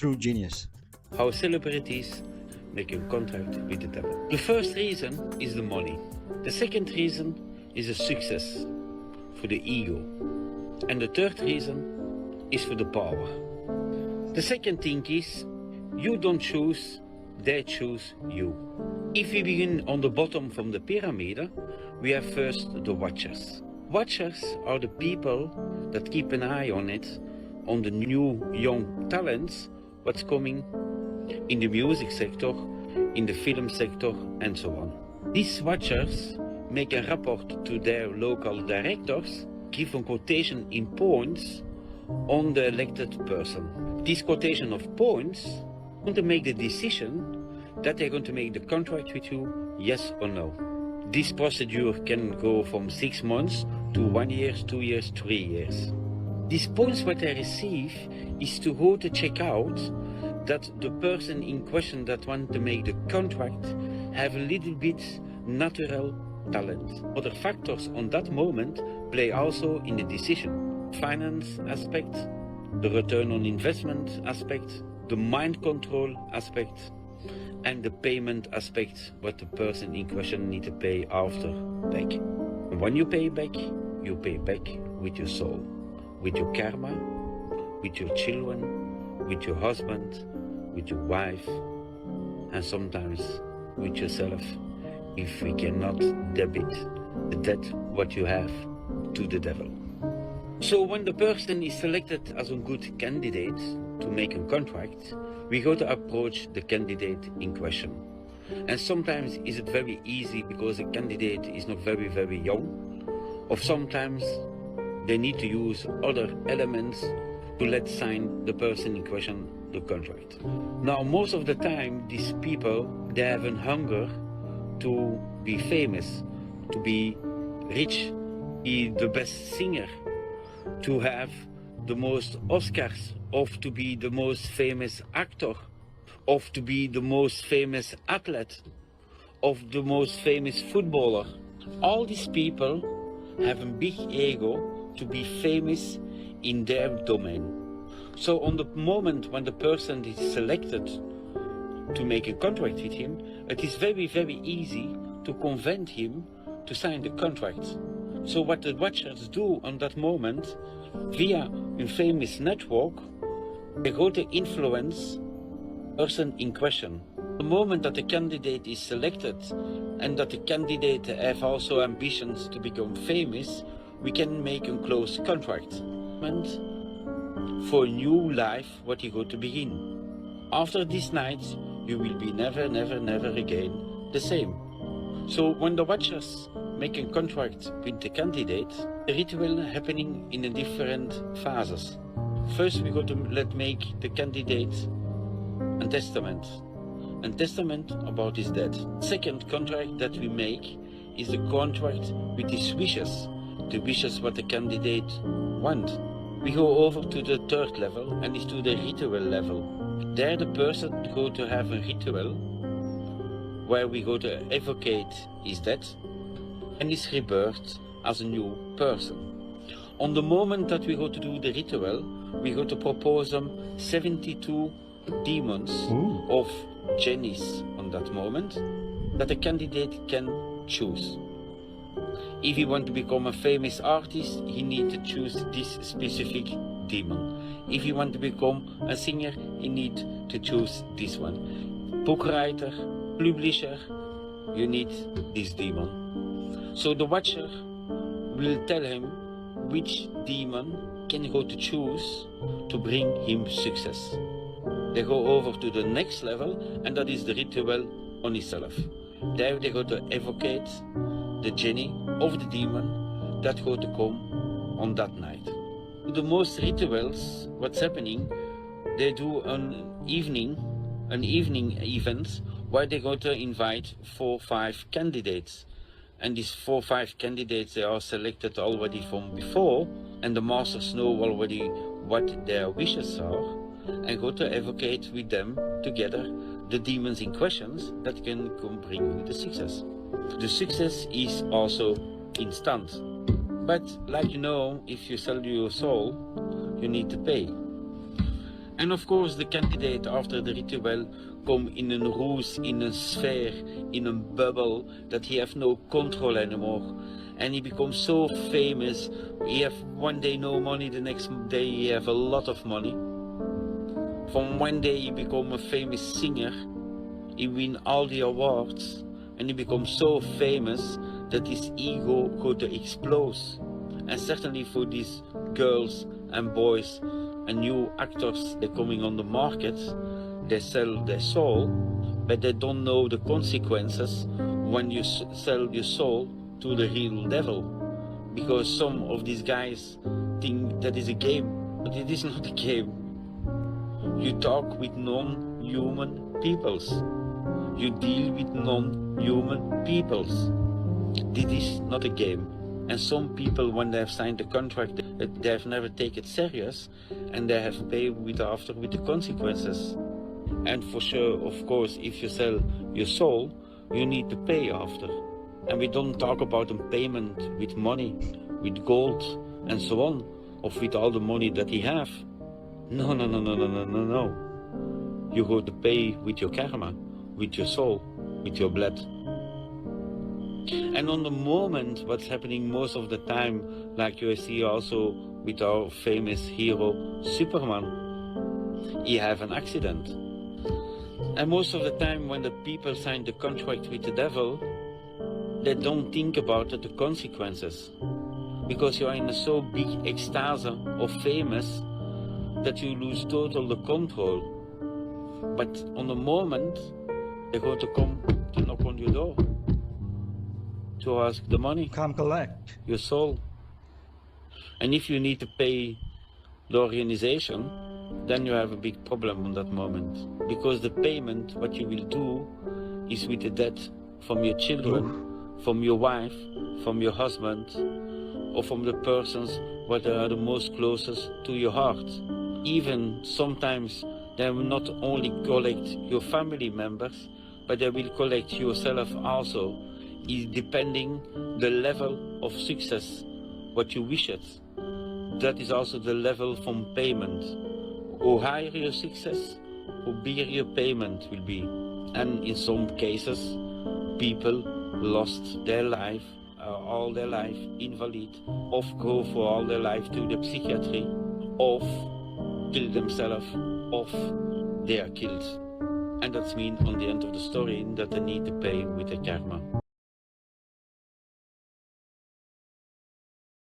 true genius. How celebrities make a contract with the devil. The first reason is the money. The second reason is the success for the ego. And the third reason is for the power. The second thing is you don't choose, they choose you. If we begin on the bottom from the pyramid, we have first the watchers. Watchers are the people that keep an eye on it, on the new young talents, what's coming in the music sector, in the film sector, and so on. These watchers make a report to their local directors, give a quotation in points on the elected person. This quotation of points want to make the decision that they're going to make the contract with you, yes or no. This procedure can go from 6 months to 1 year, 2 years, 3 years. These points what they receive is to go to check out that the person in question that want to make the contract have a little bit natural talent. Other factors on that moment play also in the decision. Finance aspect, the return on investment aspect, the mind control aspect, and the payment aspect, what the person in question need to pay after back. And when you pay back with your soul, with your karma, with your children, with your husband, with your wife, and sometimes with yourself, if we cannot debit the debt what you have to the devil. So when the person is selected as a good candidate to make a contract, we go to approach the candidate in question. And sometimes is it very easy because the candidate is not very, very young, or sometimes they need to use other elements to let sign the person in question the contract. Now, most of the time, these people, they have a hunger to be famous, to be rich, be the best singer, to have the most Oscars, of to be the most famous actor, of to be the most famous athlete, of the most famous footballer. All these people have a big ego to be famous in their domain. So on the moment when the person is selected to make a contract with him, it is very, very easy to convince him to sign the contract. So what the watchers do on that moment, via a famous network, they go to influence the person in question. The moment that the candidate is selected and that the candidate have also ambitions to become famous, we can make a close contract. And for a new life, what you go to begin. After this night, you will be never, never, never again the same. So when the watchers make a contract with the candidate, the ritual happening in the different phases. First, we go to make the candidate a testament about his death. Second contract that we make is the contract with his wishes, the wishes what the candidate want. We go over to the third level and is to the ritual level. There the person go to have a ritual where we go to evocate his death and his rebirth as a new person. On the moment that we go to do the ritual, we go to propose them 72 demons of genies on that moment that the candidate can choose. If he wants to become a famous artist, he needs to choose this specific demon. If he wants to become a singer, he needs to choose this one. Book writer, publisher, you need this demon. So the watcher will tell him which demon can go to choose to bring him success. They go over to the next level, and that is the ritual on himself. There they go to evocate the genie of the demon that go to come on that night. The most rituals, what's happening, they do an evening event where they go to invite 4 or 5 candidates. And these 4 or 5 candidates, they are selected already from before, and the masters know already what their wishes are, and go to evocate with them together the demons in questions that can come bring you the success. The success is also instant. But like you know, if you sell your soul, you need to pay. And of course the candidate after the ritual come in a ruse, in a sphere, in a bubble that he have no control anymore. And he becomes so famous, he have one day no money, the next day he have a lot of money. From one day he become a famous singer, he win all the awards, and he becomes so famous that his ego go to explode. And certainly for these girls and boys and new actors that coming on the market, they sell their soul, but they don't know the consequences when you sell your soul to the real devil. Because some of these guys think that is a game, but it is not a game. You talk with non-human peoples. You deal with non-human peoples. This is not a game. And some people, when they have signed the contract, they have never taken it serious, and they have paid with the consequences. And for sure, of course, if you sell your soul, you need to pay after. And we don't talk about a payment with money, with gold, and so on, or with all the money that he have. No, no, no, no, no, no, no, no. You go to pay with your karma, with your soul, with your blood. And on the moment, what's happening most of the time, like you see also with our famous hero Superman, he have an accident. And most of the time when the people sign the contract with the devil, they don't think about the consequences. Because you are in a so big ecstasy of famous that you lose total the control. But on the moment, they're going to come to knock on your door, to ask the money. Come collect. Your soul. And if you need to pay the organization, then you have a big problem on that moment. Because the payment, what you will do, is with the debt from your children, from your wife, from your husband, or from the persons that are the most closest to your heart. Even sometimes they will not only collect your family members, but they will collect yourself also, depending the level of success, what you wish it. That is also the level from payment. How higher your success, how bigger your payment will be. And in some cases, people lost their life, all their life, invalid, or go for all their life to the psychiatry, or kill themselves, or they are killed. And that means on the end of the story that they need to pay with the karma.